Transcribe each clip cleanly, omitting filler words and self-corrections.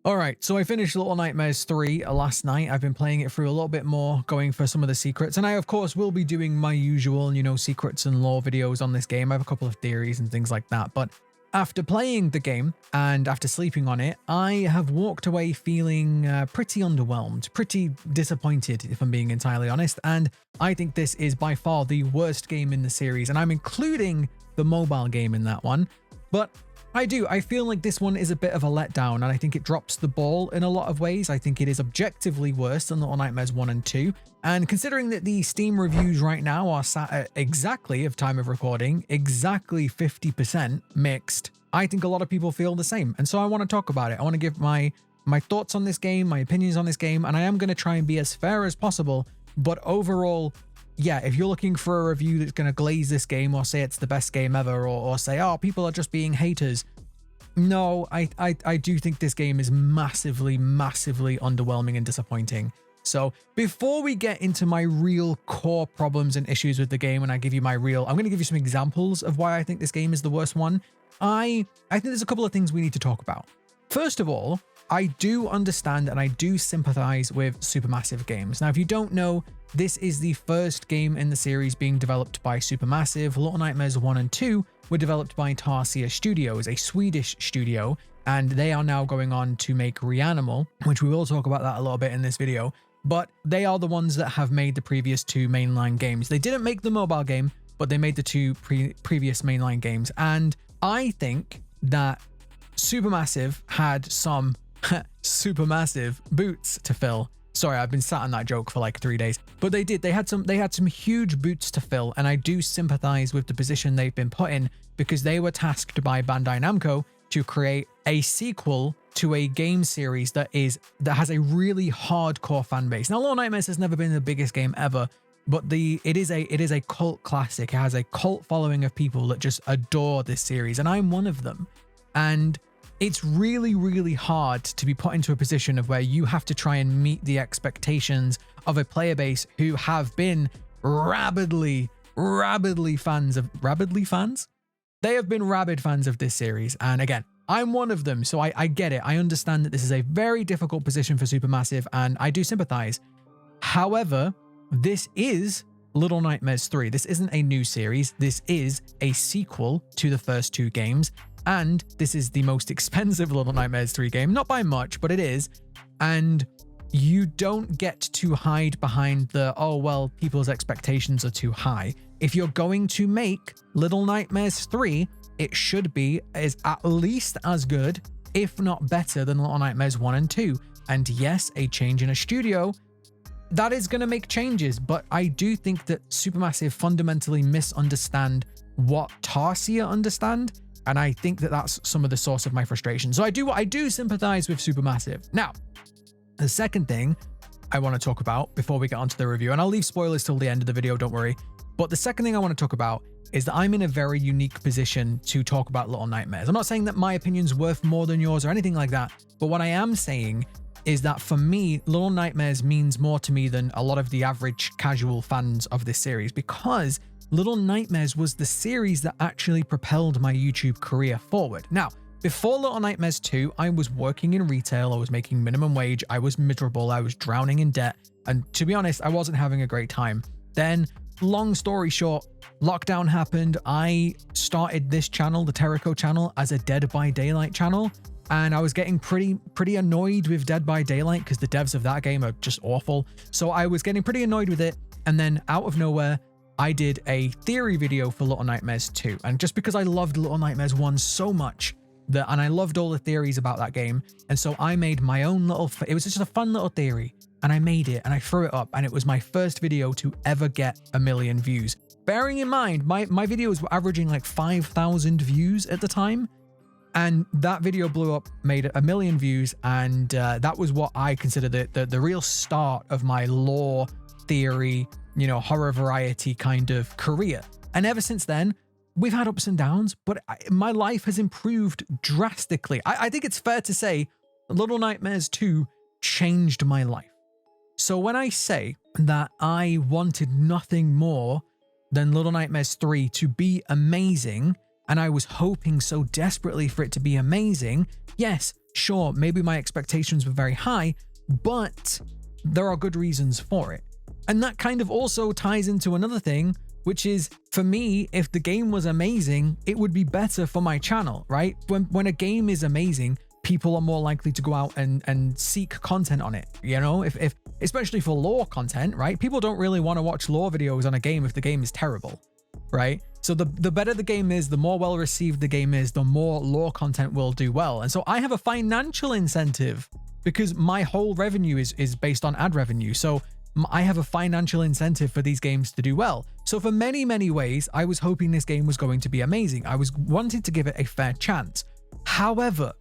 All right, so I finished Little Nightmares 3 last night. I've been playing it through a little bit more, going for some of the secrets. And I, of course, will be doing my usual, secrets and lore videos on this game. I have a couple of theories and things like that. But after playing the game and after sleeping on it, I have walked away feeling pretty underwhelmed, pretty disappointed, if I'm being entirely honest. And I think this is by far the worst game in the series. And I'm including the mobile game in that one. But I feel like this one is a bit of a letdown, and I think it drops the ball in a lot of ways. I think it is objectively worse than Little Nightmares 1 and 2. And considering that the Steam reviews right now are sat at exactly, of time of recording, exactly 50% mixed, I think a lot of people feel the same. And so I want to talk about it. I want to give my thoughts on this game, my opinions on this game, and I am going to try and be as fair as possible. But overall, yeah, if you're looking for a review that's going to glaze this game or say it's the best game ever or say, oh, people are just being haters. No, I do think this game is massively, massively underwhelming and disappointing. So before we get into my real core problems and issues with the game, and I'm going to give you some examples of why I think this game is the worst one. I think there's a couple of things we need to talk about. First of all, I do understand and I do sympathize with Supermassive Games. Now, if you don't know, this is the first game in the series being developed by Supermassive. Little Nightmares 1 and 2 were developed by Tarsier Studios, a Swedish studio, and they are now going on to make Reanimal, which we will talk about that a little bit in this video, but they are the ones that have made the previous two mainline games. They didn't make the mobile game, but they made the two previous mainline games, and I think that Supermassive had some Supermassive boots to fill. Sorry, I've been sat on that joke for like 3 days. But they did. They had some huge boots to fill, and I do sympathize with the position they've been put in because they were tasked by Bandai Namco to create a sequel to a game series that has a really hardcore fan base. Now, Little Nightmares has never been the biggest game ever, but it is a cult classic. It has a cult following of people that just adore this series, and I'm one of them. And it's really, really hard to be put into a position of where you have to try and meet the expectations of a player base who have been rabid fans? They have been rabid fans of this series. And again, I'm one of them, so I get it. I understand that this is a very difficult position for Supermassive, and I do sympathize. However, this is Little Nightmares 3. This isn't a new series. This is a sequel to the first two games. And this is the most expensive Little Nightmares 3 game, not by much, but it is. And you don't get to hide behind the, oh, well, people's expectations are too high. If you're going to make Little Nightmares 3, it should be at least as good, if not better than Little Nightmares 1 and 2. And yes, a change in a studio, that is going to make changes, but I do think that Supermassive fundamentally misunderstand what Tarsier understand. And I think that that's some of the source of my frustration. So I do sympathize with Supermassive. Now, the second thing I want to talk about before we get onto the review, and I'll leave spoilers till the end of the video, don't worry. But the second thing I want to talk about is that I'm in a very unique position to talk about Little Nightmares. I'm not saying that my opinion's worth more than yours or anything like that, but what I am saying is that for me, Little Nightmares means more to me than a lot of the average casual fans of this series, because Little Nightmares was the series that actually propelled my YouTube career forward. Now, before Little Nightmares 2, I was working in retail, I was making minimum wage, I was miserable, I was drowning in debt, and to be honest, I wasn't having a great time. Then, long story short, lockdown happened, I started this channel, the Tericho channel, as a Dead by Daylight channel, and I was getting pretty annoyed with Dead by Daylight because the devs of that game are just awful. So I was getting pretty annoyed with it, and then out of nowhere, I did a theory video for Little Nightmares 2. And just because I loved Little Nightmares 1 so much, and I loved all the theories about that game, and so I made my own it was just a fun little theory, and I made it, and I threw it up, and it was my first video to ever get 1 million views. Bearing in mind, my videos were averaging like 5,000 views at the time, and that video blew up, made 1 million views, and that was what I consider the real start of my lore theory, horror variety kind of career. And ever since then, we've had ups and downs, but my life has improved drastically. I think it's fair to say Little Nightmares 2 changed my life. So when I say that I wanted nothing more than Little Nightmares 3 to be amazing, and I was hoping so desperately for it to be amazing. Yes, sure, maybe my expectations were very high, but there are good reasons for it. And that kind of also ties into another thing, which is, for me, if the game was amazing, it would be better for my channel, right? When a game is amazing, people are more likely to go out and seek content on it, you know? If especially for lore content, right? People don't really want to watch lore videos on a game if the game is terrible, right? So the better the game is, the more well received the game is, the more lore content will do well. And so I have a financial incentive because my whole revenue is based on ad revenue. So I have a financial incentive for these games to do well. So for many, many ways, I was hoping this game was going to be amazing. I was wanting to give it a fair chance. However,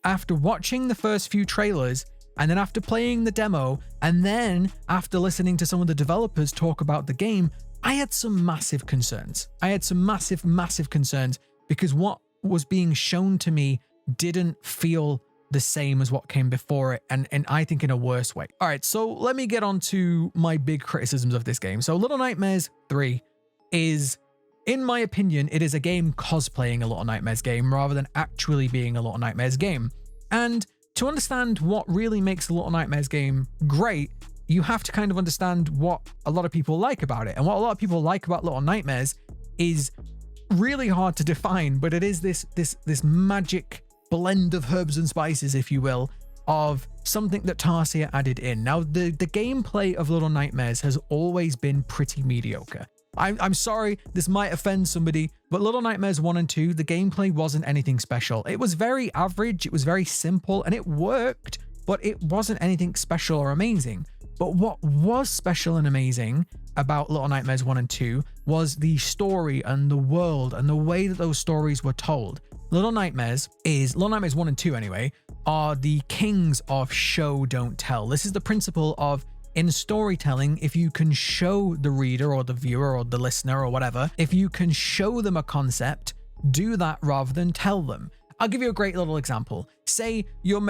after watching the first few trailers, and then after playing the demo, and then after listening to some of the developers talk about the game, I had some massive concerns. I had some massive, massive concerns because what was being shown to me didn't feel the same as what came before it, and I think in a worse way. All right, so let me get on to my big criticisms of this game. So Little Nightmares 3 is, in my opinion, it is a game cosplaying a Little Nightmares game rather than actually being a Little Nightmares game. And to understand what really makes a Little Nightmares game great, you have to kind of understand what a lot of people like about it. And what a lot of people like about Little Nightmares is really hard to define, but it is this magic blend of herbs and spices, if you will, of something that Tarsier added in. Now, the gameplay of Little Nightmares has always been pretty mediocre. I'm sorry, this might offend somebody, but Little Nightmares 1 and 2, the gameplay wasn't anything special. It was very average, it was very simple, and it worked, but it wasn't anything special or amazing. But what was special and amazing about Little Nightmares 1 and 2 was the story and the world and the way that those stories were told. Little Nightmares 1 and 2 anyway, are the kings of show, don't tell. This is the principle of, in storytelling, if you can show the reader or the viewer or the listener or whatever, if you can show them a concept, do that rather than tell them. I'll give you a great little example. Say you're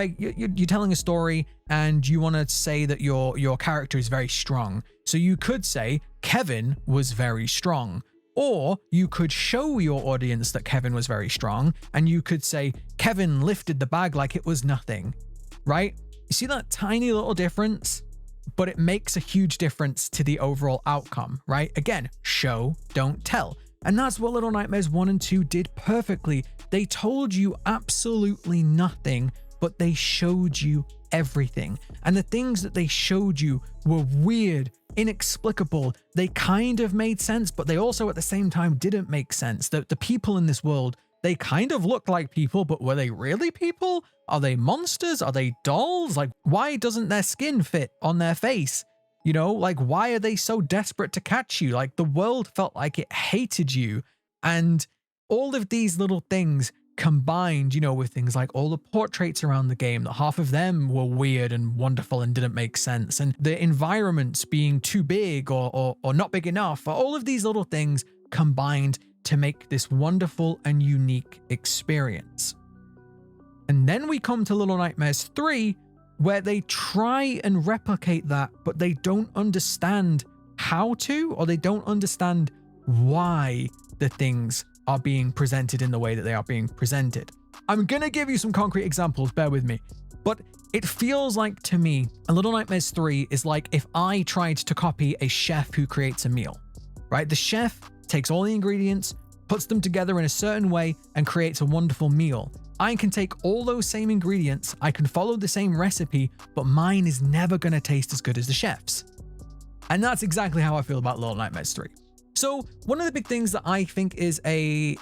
telling a story and you want to say that your character is very strong. So you could say Kevin was very strong. Or you could show your audience that Kevin was very strong and you could say Kevin lifted the bag like it was nothing, right? You see that tiny little difference? But it makes a huge difference to the overall outcome, right? Again, show, don't tell. And that's what Little Nightmares 1 and 2 did perfectly. They told you absolutely nothing, but they showed you everything. And the things that they showed you were weird, inexplicable. They kind of made sense, but they also at the same time didn't make sense. The people in this world, they kind of looked like people, but were they really people? Are they monsters? Are they dolls? Like, why doesn't their skin fit on their face? You know, like, why are they so desperate to catch you? Like, the world felt like it hated you. And all of these little things combined, you know, with things like all the portraits around the game, that half of them were weird and wonderful and didn't make sense. And the environments being too big or not big enough. All of these little things combined to make this wonderful and unique experience. And then we come to Little Nightmares 3, where they try and replicate that, but they don't understand how to, or they don't understand why the things are being presented in the way that they are being presented. I'm gonna give you some concrete examples, bear with me. But it feels like to me, Little Nightmares 3 is like if I tried to copy a chef who creates a meal, right? The chef takes all the ingredients, puts them together in a certain way, and creates a wonderful meal. I can take all those same ingredients, I can follow the same recipe, but mine is never going to taste as good as the chef's. And that's exactly how I feel about Little Nightmares 3. So one of the big things that I think is a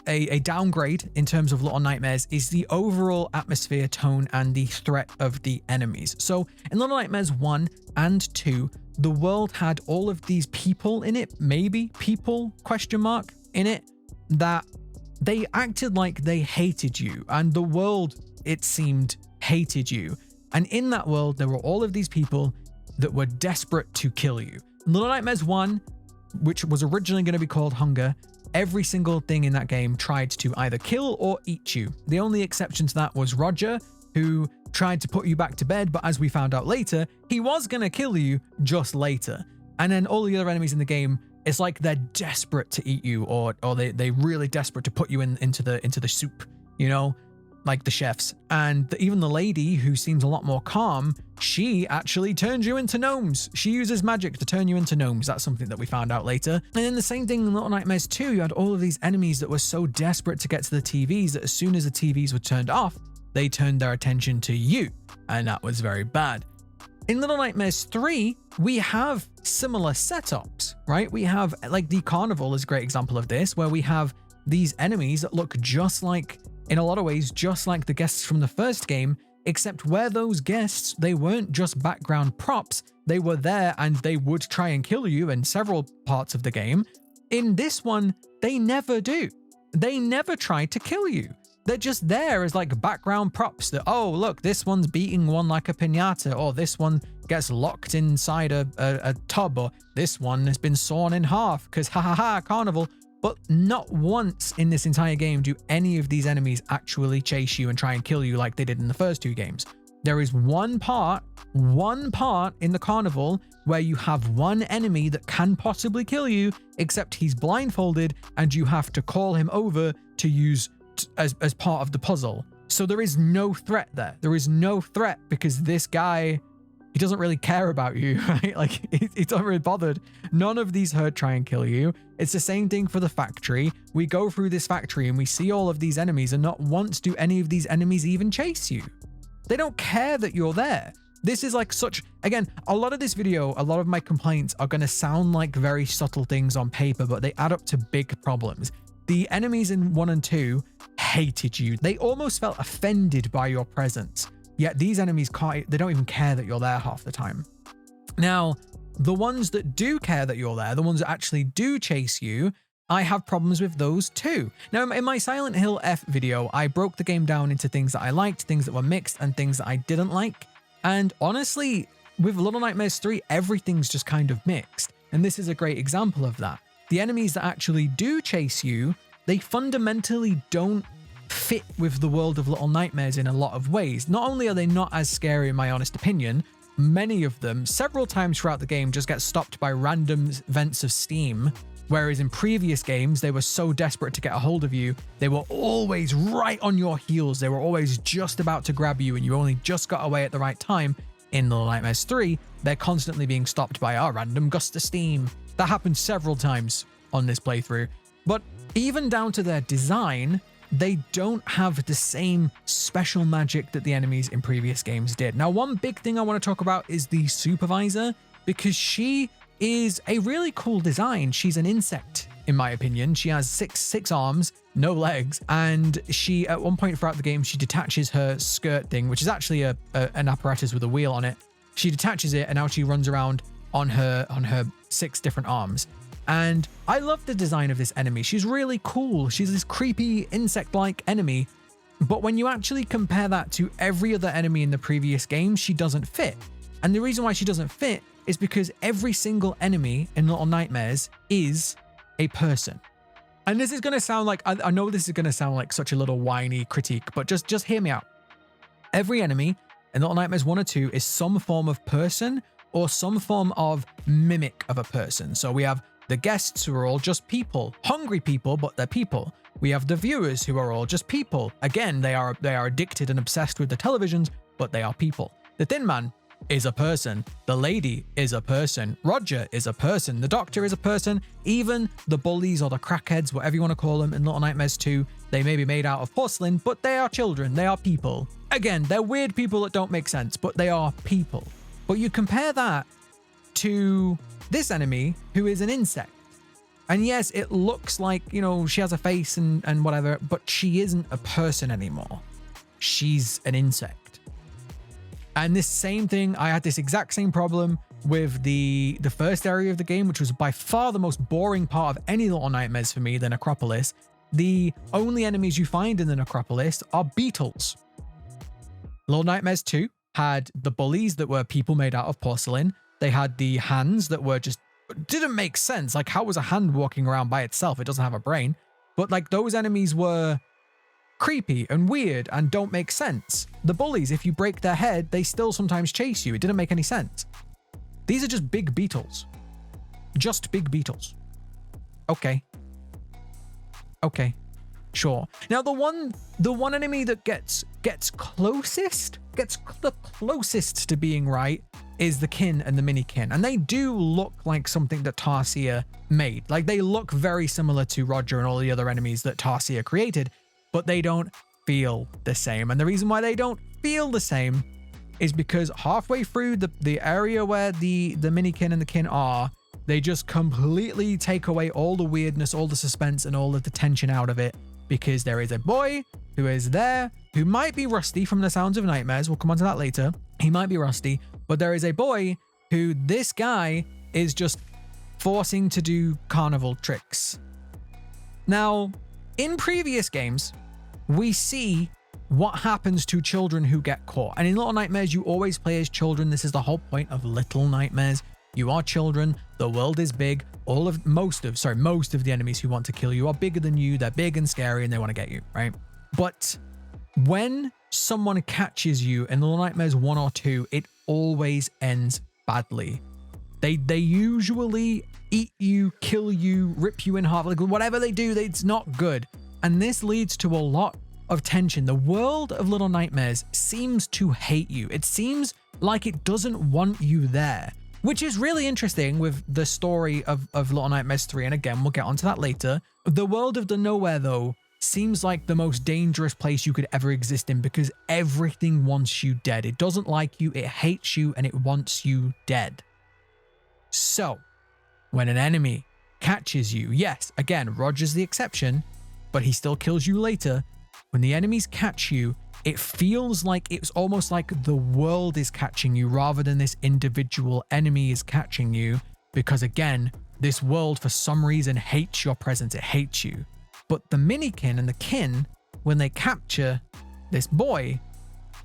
downgrade in terms of Little Nightmares is the overall atmosphere, tone, and the threat of the enemies. So in Little Nightmares 1 and 2, the world had all of these people in it, maybe people, question mark, in it, that they acted like they hated you, and the world, it seemed, hated you. And in that world, there were all of these people that were desperate to kill you. In Little Nightmares 1, which was originally going to be called Hunger, every single thing in that game tried to either kill or eat you. The only exception to that was Roger, who tried to put you back to bed, but as we found out later, he was going to kill you just later. And then all the other enemies in the game It's like they're desperate to eat you, or they really desperate to put you into the soup, you know, like the chefs. And even the lady, who seems a lot more calm, she actually turns you into gnomes. She uses magic to turn you into gnomes. That's something that we found out later. And then the same thing in Little Nightmares 2, you had all of these enemies that were so desperate to get to the TVs that as soon as the TVs were turned off, they turned their attention to you. And that was very bad. In Little Nightmares 3, we have similar setups, right? We have, like, the carnival is a great example of this, where we have these enemies that look just like, in a lot of ways, just like the guests from the first game, except where those guests, they weren't just background props, they were there and they would try and kill you in several parts of the game. In this one, they never do. They never try to kill you. They're just there as like background props that, oh, look, this one's beating one like a piñata, or this one gets locked inside a tub, or this one has been sawn in half because ha ha ha, carnival. But not once in this entire game do any of these enemies actually chase you and try and kill you like they did in the first two games. There is one part in the carnival where you have one enemy that can possibly kill you, except he's blindfolded and you have to call him over to use as part of the puzzle. So there is no threat there. There is no threat because this guy, he doesn't really care about you, right? Like, he's not really bothered. None of these herd try and kill you. It's the same thing for the factory. We go through this factory and we see all of these enemies, and not once do any of these enemies even chase you. They don't care that you're there. This is like such, again, a lot of this video, a lot of my complaints are going to sound like very subtle things on paper, but they add up to big problems. The enemies in 1 and 2 hated you. They almost felt offended by your presence. Yet these enemies they don't even care that you're there half the time. Now, the ones that do care that you're there, the ones that actually do chase you, I have problems with those too. Now, in my Silent Hill F video, I broke the game down into things that I liked, things that were mixed, and things that I didn't like. And honestly, with Little Nightmares 3, everything's just kind of mixed. And this is a great example of that. The enemies that actually do chase you, they fundamentally don't fit with the world of Little Nightmares in a lot of ways. Not only are they not as scary in my honest opinion, many of them, several times throughout the game, just get stopped by random vents of steam. Whereas in previous games, they were so desperate to get a hold of you, they were always right on your heels. They were always just about to grab you and you only just got away at the right time. In Little Nightmares 3, they're constantly being stopped by a random gust of steam. That happened several times on this playthrough. But even down to their design, they don't have the same special magic that the enemies in previous games did. Now, one big thing I want to talk about is the supervisor, because she is a really cool design. She's an insect, in my opinion. She has six arms, no legs, and she, at one point throughout the game, she detaches her skirt thing, which is actually an apparatus with a wheel on it. She detaches it, and now she runs around on her 6 different arms. And I love the design of this enemy. She's really cool. She's this creepy insect-like enemy. But when you actually compare that to every other enemy in the previous game, she doesn't fit. And the reason why she doesn't fit is because every single enemy in Little Nightmares is a person. And this is going to sound like, I know this is going to sound like such a little whiny critique, but just hear me out. Every enemy in Little Nightmares 1 or 2 is some form of person or some form of mimic of a person. So we have the guests, who are all just people, hungry people, but they're people. We have the viewers, who are all just people. Again, they are addicted and obsessed with the televisions, but they are people. The Thin Man is a person. The lady is a person. Roger is a person. The doctor is a person. Even the bullies or the crackheads, whatever you want to call them in Little Nightmares 2, they may be made out of porcelain, but they are children. They are people. Again, they're weird people that don't make sense, but they are people. But you compare that to this enemy, who is an insect. And yes, it looks like, you know, she has a face and whatever, but she isn't a person anymore. She's an insect. And this same thing, I had this exact same problem with the first area of the game, which was by far the most boring part of any Little Nightmares for me, the Necropolis. The only enemies you find in the Necropolis are beetles. Little Nightmares 2 had the bullies that were people made out of porcelain. They had the hands that were just didn't make sense. Like, how was a hand walking around by itself? It doesn't have a brain. But like, those enemies were creepy and weird and don't make sense. The bullies, if you break their head, they still sometimes chase you. It didn't make any sense. These are just big beetles. Just big beetles. Okay. Okay. Sure. Now the one enemy that gets the closest to being right is the kin and the mini kin, and they do look like something that Tarsier made. Like, they look very similar to Roger and all the other enemies that Tarsier created, but they don't feel the same. And the reason why they don't feel the same is because halfway through the area where the mini kin and the kin are, they just completely take away all the weirdness, all the suspense, and all of the tension out of it, because there is a boy who is there who might be rusty from the sounds of nightmares. We'll come on to that later. He might be rusty, but there is a boy who this guy is just forcing to do carnival tricks. Now, in previous games, we see what happens to children who get caught. And in Little Nightmares, you always play as children. This is the whole point of Little Nightmares. You are children. The world is big. Most of the enemies who want to kill you are bigger than you. They're big and scary and they want to get you, right? But when someone catches you in Little Nightmares 1 or 2, it always ends badly. They usually eat you, kill you, rip you in half. Like, whatever they do, it's not good. And this leads to a lot of tension. The world of Little Nightmares seems to hate you. It seems like it doesn't want you there, which is really interesting with the story of Little Nightmares 3. And again, we'll get onto that later. The world of the Nowhere, though, seems like the most dangerous place you could ever exist in, because everything wants you dead. It doesn't like you, it hates you, and it wants you dead. So, when an enemy catches you, yes, again, Roger's the exception, but he still kills you later. When the enemies catch you, it feels like it's almost like the world is catching you rather than this individual enemy is catching you, because again, this world for some reason hates your presence, it hates you. But the minikin and the kin, when they capture this boy,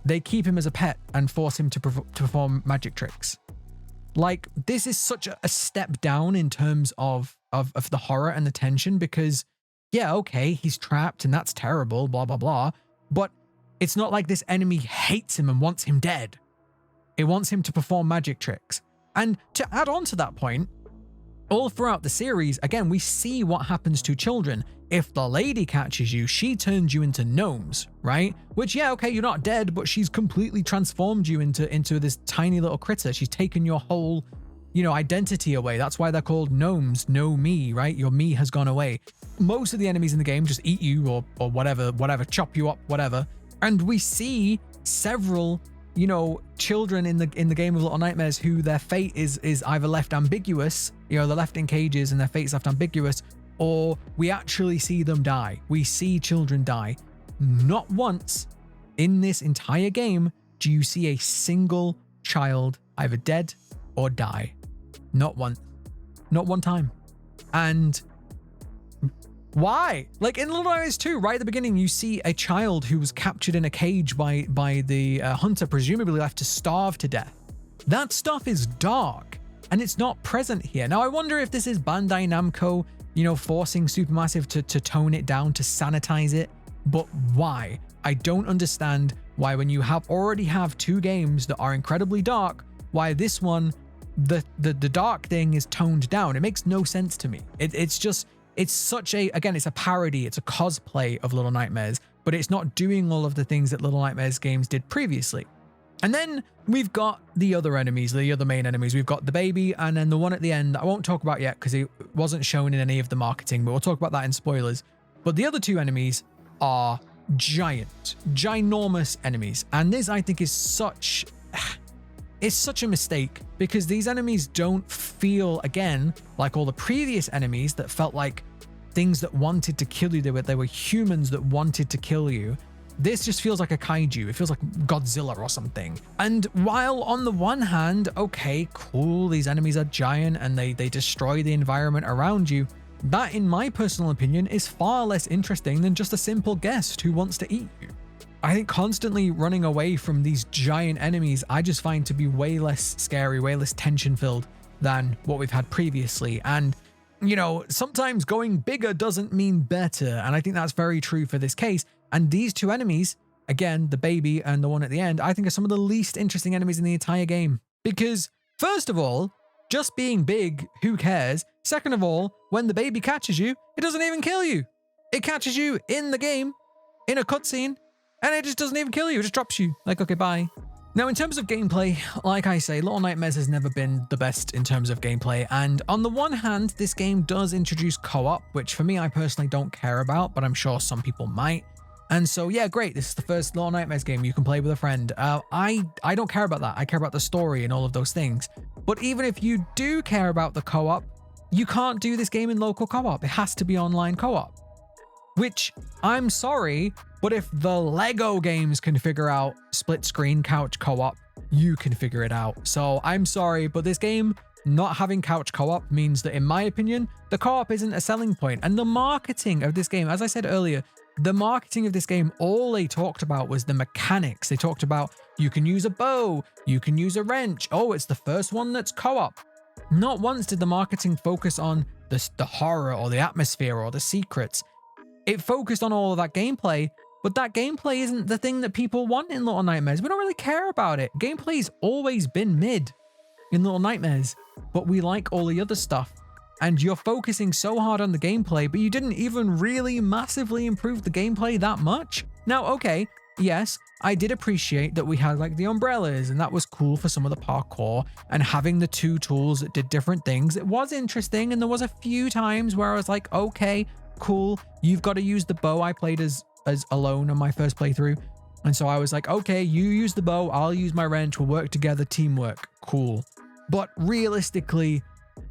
they keep him as a pet and force him to perform magic tricks. Like, this is such a step down in terms of the horror and the tension, because yeah, okay, he's trapped and that's terrible, blah, blah, blah. But it's not like this enemy hates him and wants him dead. It wants him to perform magic tricks. And to add on to that point, all throughout the series, again, we see what happens to children. If the lady catches you, she turns you into gnomes, right? Which, yeah, okay, you're not dead, but she's completely transformed you into this tiny little critter. She's taken your whole, identity away. That's why they're called gnomes. No me, right? Your me has gone away. Most of the enemies in the game just eat you or whatever, chop you up, whatever. And we see several, children in the game of Little Nightmares who their fate is either left ambiguous, they're left in cages and their fate's left ambiguous, or we actually see them die. We see children die. Not once in this entire game do you see a single child either dead or die. Not once. Not one time. And why? Like in Little Nightmares 2, right at the beginning, you see a child who was captured in a cage by the hunter, presumably left to starve to death. That stuff is dark, and it's not present here. Now, I wonder if this is Bandai Namco, forcing Supermassive to tone it down, to sanitize it. But why? I don't understand why, when you already have 2 games that are incredibly dark, why this one, the dark thing is toned down. It makes no sense to me. It's such a, again, it's a parody, it's a cosplay of Little Nightmares, but it's not doing all of the things that Little Nightmares games did previously. And then we've got the other enemies, the other main enemies. We've got the baby, and then the one at the end, I won't talk about yet because it wasn't shown in any of the marketing, but we'll talk about that in spoilers. But the other 2 enemies are ginormous enemies. And this, I think, is such a mistake, because these enemies don't feel, again, like all the previous enemies that felt like things that wanted to kill you. They were humans that wanted to kill you. This just feels like a kaiju. It feels like Godzilla or something. And while on the one hand, okay, cool, these enemies are giant and they destroy the environment around you, that, in my personal opinion, is far less interesting than just a simple guest who wants to eat you. I think constantly running away from these giant enemies, I just find to be way less scary, way less tension-filled than what we've had previously. And, sometimes going bigger doesn't mean better. And I think that's very true for this case. And these 2 enemies, again, the baby and the one at the end, I think are some of the least interesting enemies in the entire game. Because, first of all, just being big, who cares? Second of all, when the baby catches you, it doesn't even kill you. It catches you in the game, in a cutscene, and it just doesn't even kill you. It just drops you. Like, okay, bye. Now, in terms of gameplay, like I say, Little Nightmares has never been the best in terms of gameplay. And on the one hand, this game does introduce co-op, which for me, I personally don't care about, but I'm sure some people might. And so, yeah, great. This is the first Little Nightmares game you can play with a friend. I don't care about that. I care about the story and all of those things. But even if you do care about the co-op, you can't do this game in local co-op. It has to be online co-op. Which, I'm sorry, but if the Lego games can figure out split screen couch co-op, you can figure it out. So I'm sorry, but this game not having couch co-op means that, in my opinion, the co-op isn't a selling point. And the marketing of this game, as I said earlier, the marketing of this game, all they talked about was the mechanics. They talked about you can use a bow, you can use a wrench. Oh, it's the first one that's co-op. Not once did the marketing focus on the horror or the atmosphere or the secrets. It focused on all of that gameplay, but that gameplay isn't the thing that people want in Little Nightmares. We don't really care about it. Gameplay's always been mid in Little Nightmares, but we like all the other stuff. And you're focusing so hard on the gameplay, but you didn't even really massively improve the gameplay that much. Now, okay, yes, I did appreciate that we had like the umbrellas, and that was cool for some of the parkour, and having the two tools that did different things. It was interesting, and there was a few times where I was like, okay, cool, you've got to use the bow. I played as alone on my first playthrough, and so I was like, okay, you use the bow, I'll use my wrench, we'll work together, teamwork, cool. But realistically,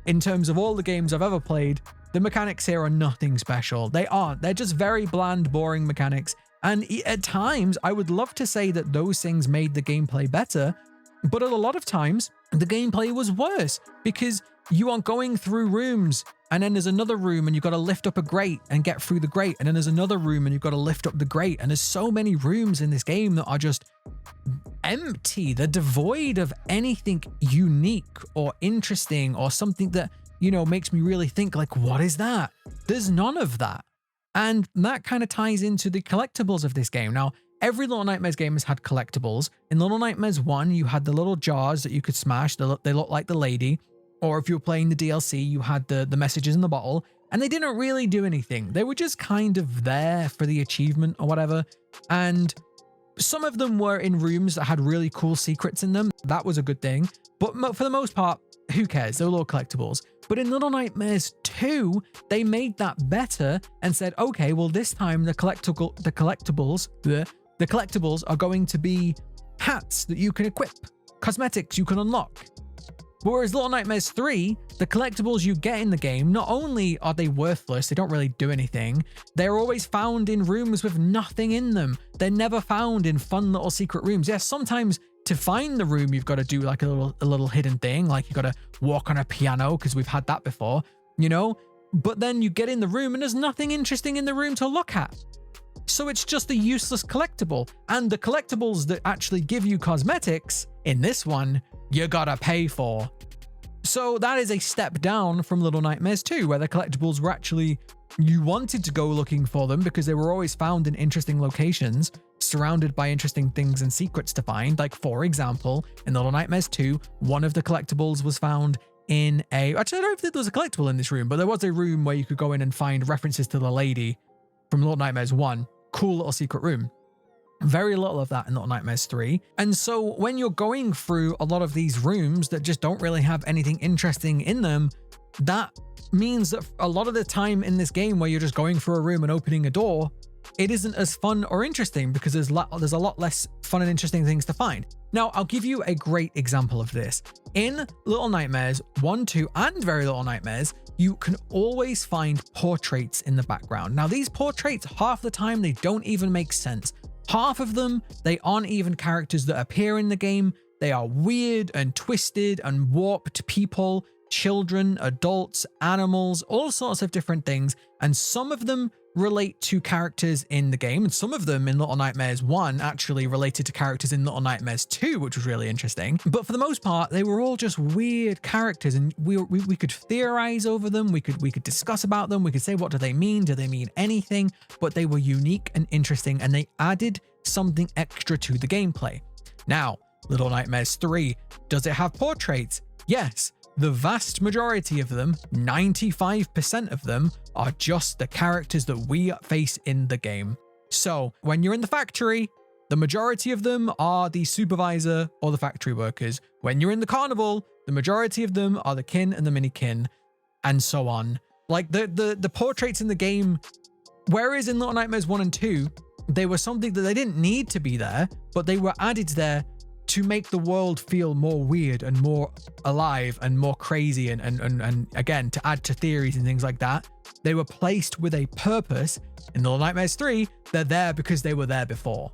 in terms of all the games I've ever played, the mechanics here are nothing special. They aren't. They're just very bland, boring mechanics. And at times, I would love to say that those things made the gameplay better, but a lot of times, the gameplay was worse because you are going through rooms, and then there's another room and you've got to lift up a grate and get through the grate, and then there's another room and you've got to lift up the grate, and there's so many rooms in this game that are just empty. They're devoid of anything unique or interesting or something that, you know, makes me really think like, what is that? There's none of that. And that kind of ties into the collectibles of this game. Now, every Little Nightmares game has had collectibles. In Little Nightmares 1, you had the little jars that you could smash. They look like the lady. Or if you were playing the DLC, you had the messages in the bottle. And they didn't really do anything. They were just kind of there for the achievement or whatever. And some of them were in rooms that had really cool secrets in them. That was a good thing. But for the most part, who cares? They were all collectibles. But in Little Nightmares 2, they made that better and said, okay, well, this time the collectibles are going to be hats that you can equip, cosmetics you can unlock. Whereas Little Nightmares 3, the collectibles you get in the game, not only are they worthless, they don't really do anything, they're always found in rooms with nothing in them. They're never found in fun little secret rooms. Yes, sometimes to find the room, you've got to do like a little hidden thing, like you got to walk on a piano, because we've had that before, you know? But then you get in the room and there's nothing interesting in the room to look at. So it's just a useless collectible. And the collectibles that actually give you cosmetics, in this one, you gotta pay for. So that is a step down from Little Nightmares 2, where the collectibles were actually, you wanted to go looking for them because they were always found in interesting locations, surrounded by interesting things and secrets to find. Like, for example, in Little Nightmares 2, one of the collectibles was found in actually, I don't think there was a collectible in this room, but there was a room where you could go in and find references to the lady from Little Nightmares 1. Cool little secret room. Very little of that in Little Nightmares 3. And so when you're going through a lot of these rooms that just don't really have anything interesting in them, that means that a lot of the time in this game where you're just going through a room and opening a door, it isn't as fun or interesting because there's a lot less fun and interesting things to find. Now, I'll give you a great example of this. In Little Nightmares 1, 2, and Very Little Nightmares, you can always find portraits in the background. Now, these portraits, half the time, they don't even make sense. Half of them, they aren't even characters that appear in the game. They are weird and twisted and warped people, children, adults, animals, all sorts of different things. And some of them relate to characters in the game, and some of them in Little Nightmares 1 actually related to characters in Little Nightmares 2, which was really interesting. But for the most part, they were all just weird characters, and we could theorize over them, we could discuss about them, we could say, what do they mean? Do they mean anything? But they were unique and interesting, and they added something extra to the gameplay. Now, Little Nightmares 3, does it have portraits? Yes. the vast majority of them, 95% of them, are just the characters that we face in the game. So when you're in the factory, the majority of them are the supervisor or the factory workers. When you're in the carnival, the majority of them are the kin and the mini-kin, and so on. Like the portraits in the game, whereas in Little Nightmares 1 and 2, they were something that they didn't need to be there, but they were added there to make the world feel more weird and more alive and more crazy and again, to add to theories and things like that. They were placed with a purpose. In Little Nightmares 3, they're there because they were there before.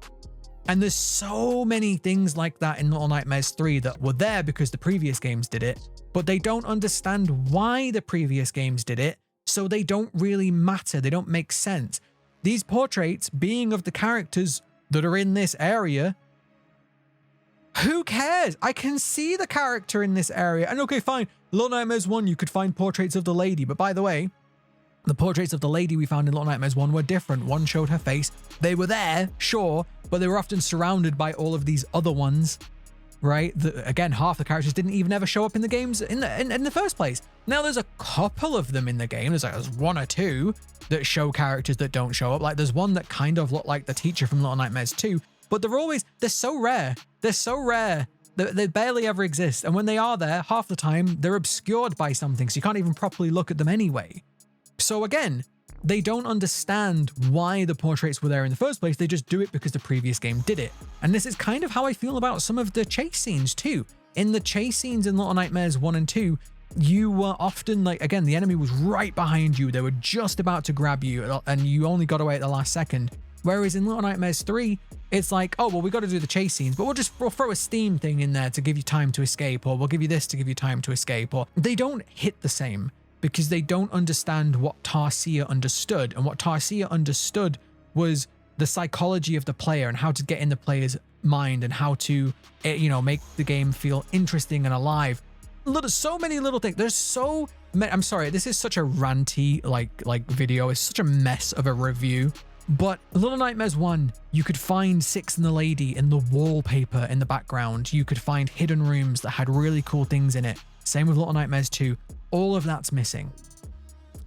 And there's so many things like that in Little Nightmares 3 that were there because the previous games did it, but they don't understand why the previous games did it, so they don't really matter. They don't make sense. These portraits being of the characters that are in this area, who cares? I can see the character in this area. And okay, fine. Little Nightmares 1, you could find portraits of the lady. But by the way, the portraits of the lady we found in Little Nightmares 1 were different. One showed her face. They were there, sure, but they were often surrounded by all of these other ones, right? Again, half the characters didn't even ever show up in the games in the first place. Now there's a couple of them in the game. There's one or two that show characters that don't show up. Like there's one that kind of looked like the teacher from Little Nightmares 2, but they're so rare. They're so rare. They barely ever exist. And when they are there, half the time, they're obscured by something, so you can't even properly look at them anyway. So again, they don't understand why the portraits were there in the first place. They just do it because the previous game did it. And this is kind of how I feel about some of the chase scenes too. In the chase scenes in Little Nightmares 1 and 2, you were often like, again, the enemy was right behind you. They were just about to grab you and you only got away at the last second. Whereas in Little Nightmares 3, it's like, oh, well, we got to do the chase scenes, but we'll throw a Steam thing in there to give you time to escape, or we'll give you this to give you time to escape, or they don't hit the same because they don't understand what Tarsier understood. And what Tarsier understood was the psychology of the player and how to get in the player's mind and how to, make the game feel interesting and alive. So many little things. There's so many. I'm sorry, this is such a ranty like video. It's such a mess of a review. But Little Nightmares 1, you could find Six and the Lady in the wallpaper in the background. You could find hidden rooms that had really cool things in it. Same with Little Nightmares 2. All of that's missing.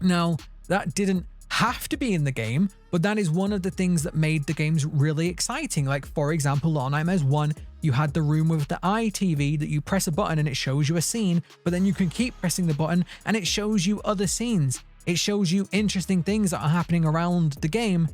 Now, that didn't have to be in the game, but that is one of the things that made the games really exciting. Like, for example, Little Nightmares 1, you had the room with the iTV that you press a button and it shows you a scene, but then you can keep pressing the button and it shows you other scenes. It shows you interesting things that are happening around the game.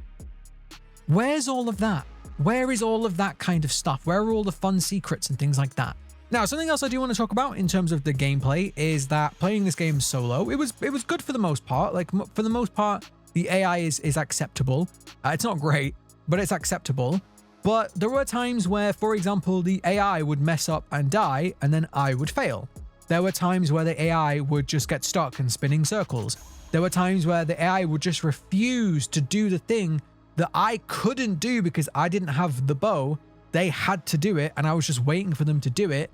Where's all of that? Where is all of that kind of stuff? Where are all the fun secrets and things like that? Now, something else I do want to talk about in terms of the gameplay is that playing this game solo, it was good for the most part. Like, for the most part, the AI is acceptable. It's not great, but it's acceptable. But there were times where, for example, the AI would mess up and die, and then I would fail. There were times where the AI would just get stuck and spinning circles. There were times where the AI would just refuse to do the thing that I couldn't do because I didn't have the bow. They had to do it, and I was just waiting for them to do it.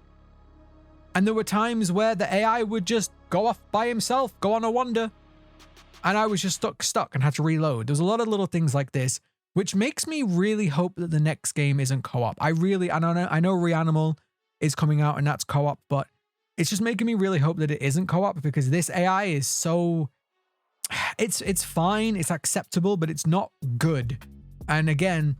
And there were times where the AI would just go off by himself, go on a wander, and I was just stuck and had to reload. There's a lot of little things like this, which makes me really hope that the next game isn't co-op. I know Reanimal is coming out and that's co-op, but it's just making me really hope that it isn't co-op because this AI is so... It's fine, it's acceptable, but it's not good. And again,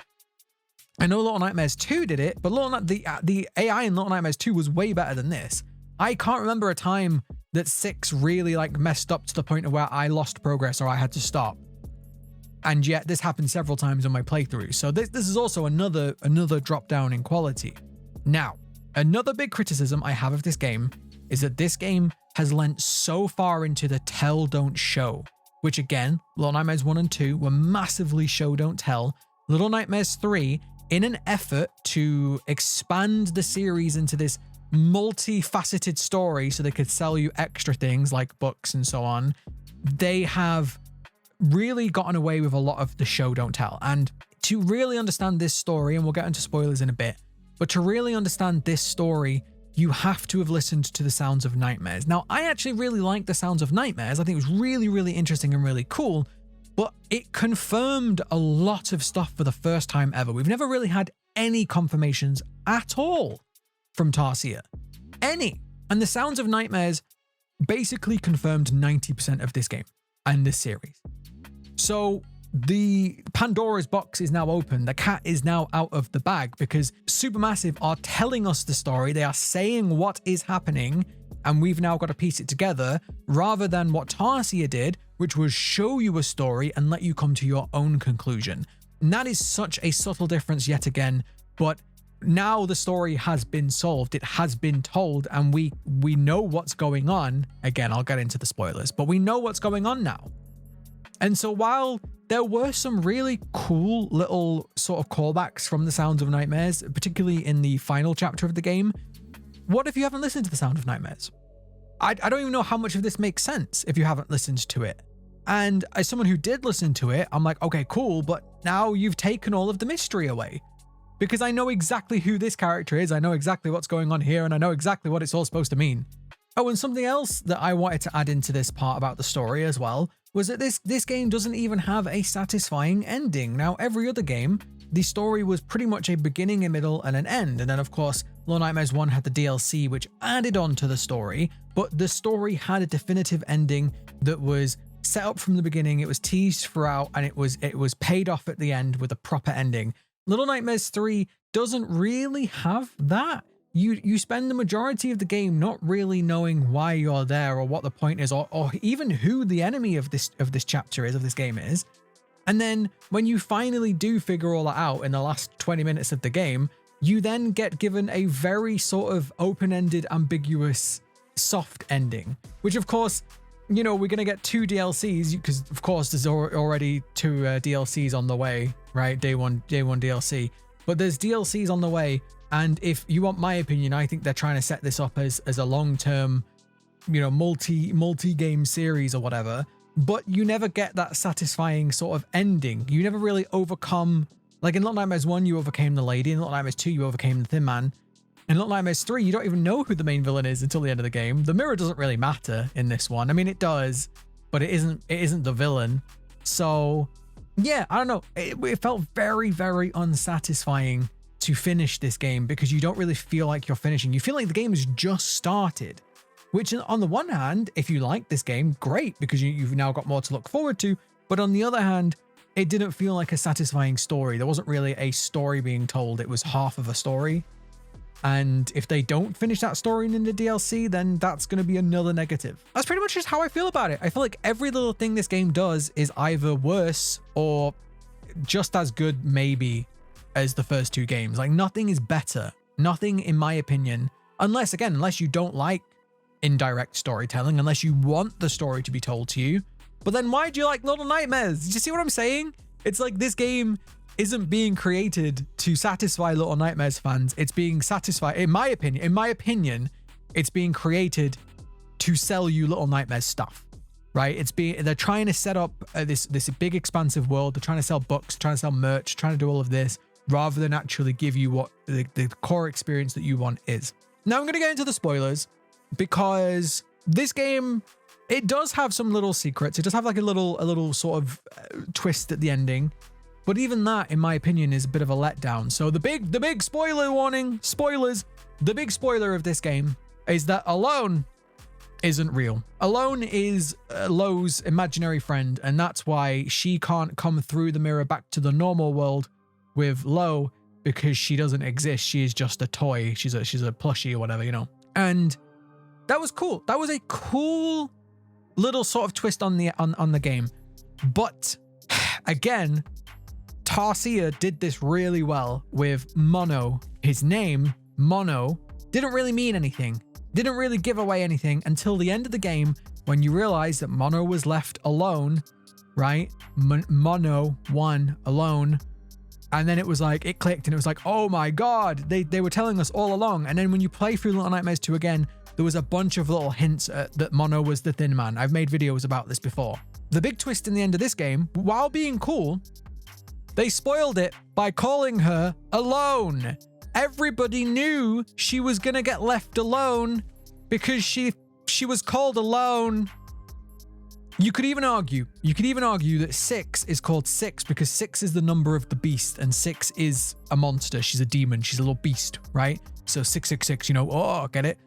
I know Little Nightmares 2 did it, but the AI in Little Nightmares 2 was way better than this. I can't remember a time that 6 really messed up to the point of where I lost progress or I had to stop. And yet this happened several times on my playthrough. So this is also another drop down in quality. Now, another big criticism I have of this game is that this game has lent so far into the tell don't show, which again, Little Nightmares 1 and 2 were massively show don't tell. Little Nightmares 3, in an effort to expand the series into this multifaceted story so they could sell you extra things like books and so on, they have really gotten away with a lot of the show don't tell. And to really understand this story, and we'll get into spoilers in a bit, but to really understand this story, you have to have listened to the Sounds of Nightmares. Now, I actually really like the Sounds of Nightmares. I think it was really, really interesting and really cool, but it confirmed a lot of stuff for the first time ever. We've never really had any confirmations at all from Tarsier. Any. And the Sounds of Nightmares basically confirmed 90% of this game and this series. So the Pandora's box is now open. The cat is now out of the bag because Supermassive are telling us the story. They are saying what is happening, and we've now got to piece it together, rather than what Tarsier did, which was show you a story and let you come to your own conclusion. And that is such a subtle difference yet again, but now the story has been solved. It has been told, and we know what's going on. Again, I'll get into the spoilers, but we know what's going on now. And so while there were some really cool little sort of callbacks from The Sounds of Nightmares, particularly in the final chapter of the game, what if you haven't listened to The Sound of Nightmares? I don't even know how much of this makes sense if you haven't listened to it. And as someone who did listen to it, I'm like, okay, cool, but now you've taken all of the mystery away. Because I know exactly who this character is, I know exactly what's going on here, and I know exactly what it's all supposed to mean. Oh, and something else that I wanted to add into this part about the story as well was that this game doesn't even have a satisfying ending. Now, every other game, the story was pretty much a beginning, a middle, and an end. And then, of course, Little Nightmares 1 had the DLC, which added on to the story, but the story had a definitive ending that was set up from the beginning, it was teased throughout, and it was paid off at the end with a proper ending. Little Nightmares 3 doesn't really have that. You spend the majority of the game not really knowing why you're there or what the point is, or even who the enemy of this chapter is, of this game is. And then when you finally do figure all that out in the last 20 minutes of the game, you then get given a very sort of open-ended, ambiguous, soft ending, which of course, you know, we're going to get 2 DLCs because of course there's already 2 DLCs on the way, right? Day one DLC, but there's DLCs on the way. And if you want my opinion, I think they're trying to set this up as a long-term, you know, multi-game series or whatever, but you never get that satisfying sort of ending. You never really overcome, like in Little Nightmares 1, you overcame the lady. In Little Nightmares 2, you overcame the Thin Man. In Little Nightmares 3, you don't even know who the main villain is until the end of the game. The mirror doesn't really matter in this one. I mean, it does, but it isn't the villain. So yeah, I don't know. It felt very, very unsatisfying to finish this game because you don't really feel like you're finishing. You feel like the game has just started, which on the one hand, if you like this game, great, because you've now got more to look forward to. But on the other hand, it didn't feel like a satisfying story. There wasn't really a story being told. It was half of a story. And if they don't finish that story in the DLC, then that's going to be another negative. That's pretty much just how I feel about it. I feel like every little thing this game does is either worse or just as good, maybe, as the first 2 games. Like, nothing is better. Nothing, in my opinion, unless you don't like indirect storytelling, unless you want the story to be told to you. But then why do you like Little Nightmares? Do you see what I'm saying? It's like this game isn't being created to satisfy Little Nightmares fans. It's being satisfied, in my opinion, it's being created to sell you Little Nightmares stuff, right? They're trying to set up this big expansive world. They're trying to sell books, trying to sell merch, trying to do all of this, rather than actually give you what the core experience that you want is. Now I'm going to get into the spoilers because this game, it does have some little secrets. It does have like a little sort of twist at the ending. But even that, in my opinion, is a bit of a letdown. So the big spoiler warning, spoilers, the big spoiler of this game is that Alone isn't real. Alone is Lo's imaginary friend, and that's why she can't come through the mirror back to the normal world with Lo, because she doesn't exist. She is just a toy. She's a plushie or whatever, you know. And that was cool. That was a cool little sort of twist on the game. But again, Tarsier did this really well with Mono. His name, Mono, didn't really mean anything. Didn't really give away anything until the end of the game when you realize that Mono was left alone, right? Mono won alone. And then it was like, it clicked and it was like, oh my God, they were telling us all along. And then when you play through Little Nightmares 2 again, there was a bunch of little hints that Mono was the Thin Man. I've made videos about this before. The big twist in the end of this game, while being cool, they spoiled it by calling her Alone. Everybody knew she was gonna get left alone because she was called Alone. You could even argue that 6 is called 6 because 6 is the number of the beast and 6 is a monster. She's a demon. She's a little beast, right? So 666, you know, oh, get it?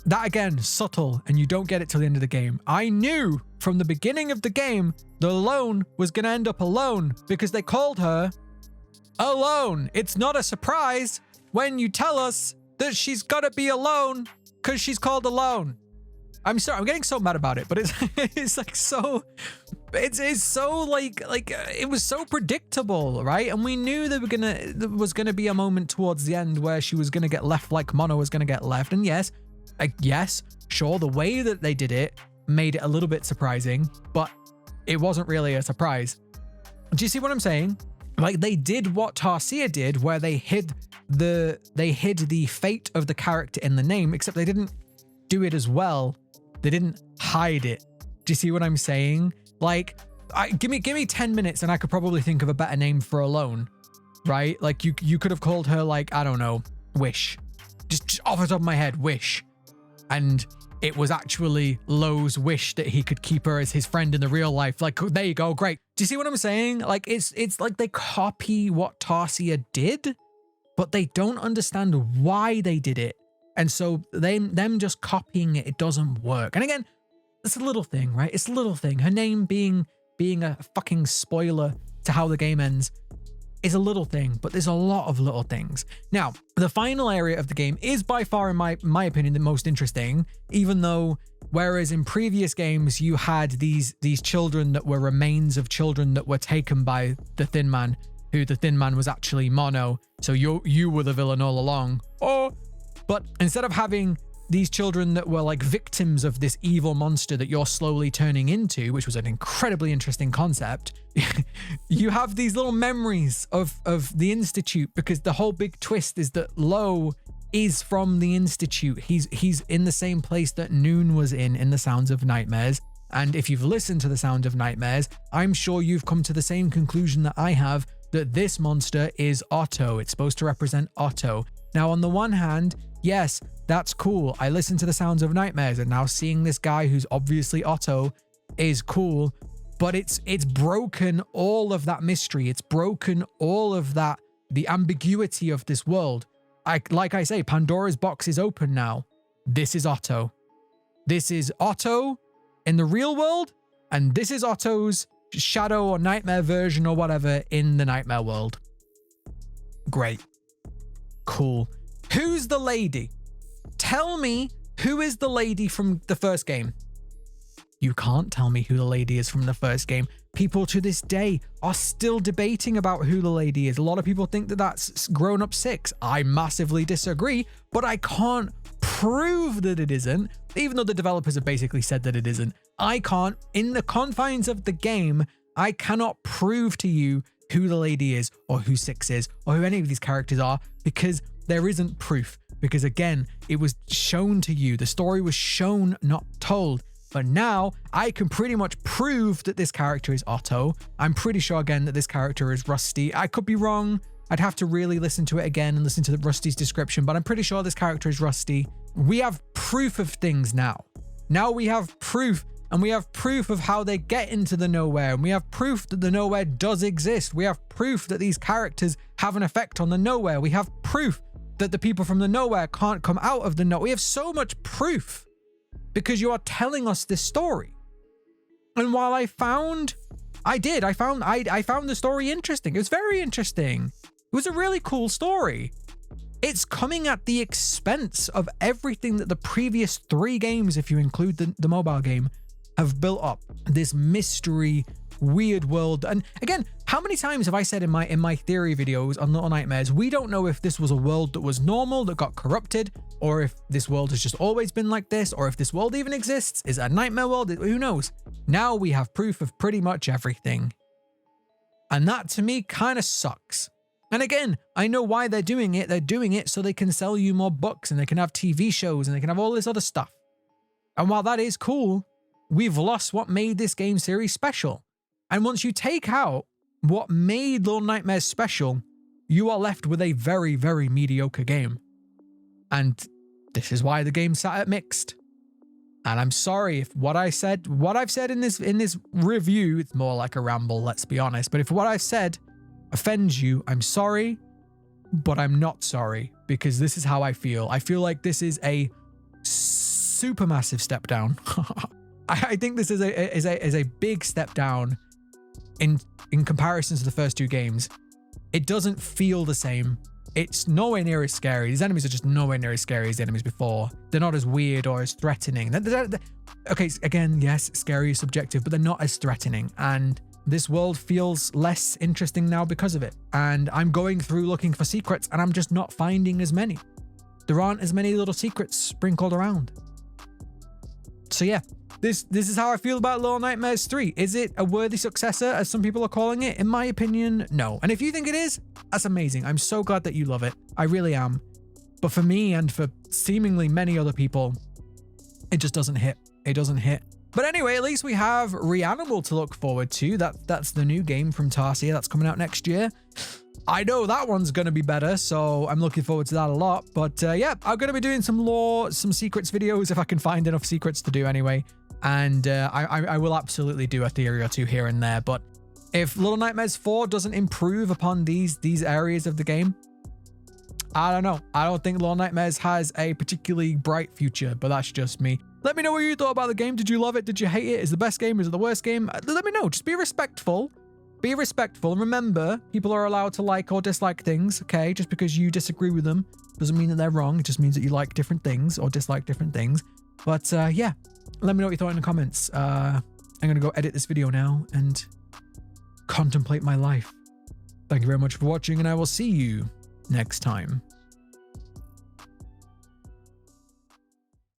That again, subtle, and you don't get it till the end of the game. I knew from the beginning of the game the alone was going to end up alone because they called her alone. It's not a surprise when you tell us that she's got to be alone because she's called alone. I'm sorry, I'm getting so mad about it, but it's like so, it's so like it was so predictable, right? And we knew there was gonna be a moment towards the end where she was gonna get left, like Mono was gonna get left. And yes, sure, the way that they did it made it a little bit surprising, but it wasn't really a surprise. Do you see what I'm saying? Like, they did what Tarsia did, where they hid the fate of the character in the name, except they didn't do it as well. They didn't hide it. Do you see what I'm saying? Like, give me 10 minutes and I could probably think of a better name for Alone, right? Like, you could have called her, like, I don't know, Wish. Just off the top of my head, Wish. And it was actually Lo's wish that he could keep her as his friend in the real life. Like, there you go, great. Do you see what I'm saying? Like, it's like they copy what Tarsia did, but they don't understand why they did it. And so them just copying it doesn't work. And again, it's a little thing, right? It's a little thing. Her name being a fucking spoiler to how the game ends is a little thing, but there's a lot of little things. Now, the final area of the game is by far, in my opinion, the most interesting, even though whereas in previous games you had these children that were remains of children that were taken by the Thin Man, who the Thin Man was actually Mono, so you were the villain all along. But instead of having these children that were like victims of this evil monster that you're slowly turning into, which was an incredibly interesting concept, you have these little memories of the Institute, because the whole big twist is that Lo is from the Institute. He's in the same place that Noon was in The Sounds of Nightmares. And if you've listened to The Sound of Nightmares, I'm sure you've come to the same conclusion that I have, that this monster is Otto. It's supposed to represent Otto. Now, on the one hand, yes, that's cool. I listened to The Sounds of Nightmares, and now seeing this guy who's obviously Otto is cool, but it's broken all of that mystery. It's broken all of that, the ambiguity of this world. Like I say, Pandora's box is open now. This is Otto. This is Otto in the real world, and this is Otto's shadow or nightmare version or whatever in the nightmare world. Great. Cool. Who's the lady? Tell me, who is the lady from the first game? You can't tell me who the lady is from the first game. People to this day are still debating about who the lady is. A lot of people think that that's Grown Up 6. I massively disagree, but I can't prove that it isn't, even though the developers have basically said that it isn't. I can't, in the confines of the game, I cannot prove to you who the lady is, or who 6 is, or who any of these characters are, because there isn't proof. Because again, it was shown to you. The story was shown, not told. But now I can pretty much prove that this character is Otto. I'm pretty sure again that this character is Rusty. I could be wrong. I'd have to really listen to it again and listen to Rusty's description, but I'm pretty sure this character is Rusty. We have proof of things now. Now we have proof, and we have proof of how they get into the nowhere, and we have proof that the nowhere does exist. We have proof that these characters have an effect on the nowhere. We have proof that the people from the nowhere can't come out of the nowhere. We have so much proof because you are telling us this story. And while I found the story interesting. It was very interesting. It was a really cool story. It's coming at the expense of everything that the previous 3 games, if you include the mobile game, have built up. This mystery, weird world. And again, how many times have I said in my theory videos on Little Nightmares, we don't know if this was a world that was normal, that got corrupted, or if this world has just always been like this, or if this world even exists. Is it a nightmare world? Who knows? Now we have proof of pretty much everything. And that to me kind of sucks. And again, I know why they're doing it. They're doing it so they can sell you more books, and they can have TV shows, and they can have all this other stuff. And while that is cool, we've lost what made this game series special. And once you take out what made Little Nightmares special, you are left with a very, very mediocre game. And this is why the game sat at mixed. And I'm sorry if what I've said in this review, it's more like a ramble, let's be honest. But if what I've said offends you, I'm sorry, but I'm not sorry, because this is how I feel. I feel like this is a supermassive step down. I think this is a big step down in comparison to the first two games. It doesn't feel the same. It's nowhere near as scary. These enemies are just nowhere near as scary as the enemies before. They're not as weird or as threatening. Okay, again, yes, scary is subjective, but they're not as threatening. And this world feels less interesting now because of it. And I'm going through looking for secrets and I'm just not finding as many. There aren't as many little secrets sprinkled around. So yeah, this is how I feel about Little Nightmares 3. Is it a worthy successor, as some people are calling it? In my opinion, no. And if you think it is, that's amazing. I'm so glad that you love it. I really am. But for me and for seemingly many other people, it just doesn't hit. It doesn't hit. But anyway, at least we have Reanimal to look forward to. That's the new game from Tarsier that's coming out next year. I know that one's going to be better, so I'm looking forward to that a lot. But yeah, I'm going to be doing some lore, some secrets videos if I can find enough secrets to do anyway. And I will absolutely do a theory or two here and there. But if Little Nightmares 4 doesn't improve upon these areas of the game, I don't know. I don't think Little Nightmares has a particularly bright future, but that's just me. Let me know what you thought about the game. Did you love it? Did you hate it? Is it the best game? Is it the worst game? Let me know. Just be respectful. Be respectful. And remember, people are allowed to like or dislike things, okay? Just because you disagree with them doesn't mean that they're wrong. It just means that you like different things or dislike different things. But yeah, let me know what you thought in the comments. I'm going to go edit this video now and contemplate my life. Thank you very much for watching, and I will see you next time.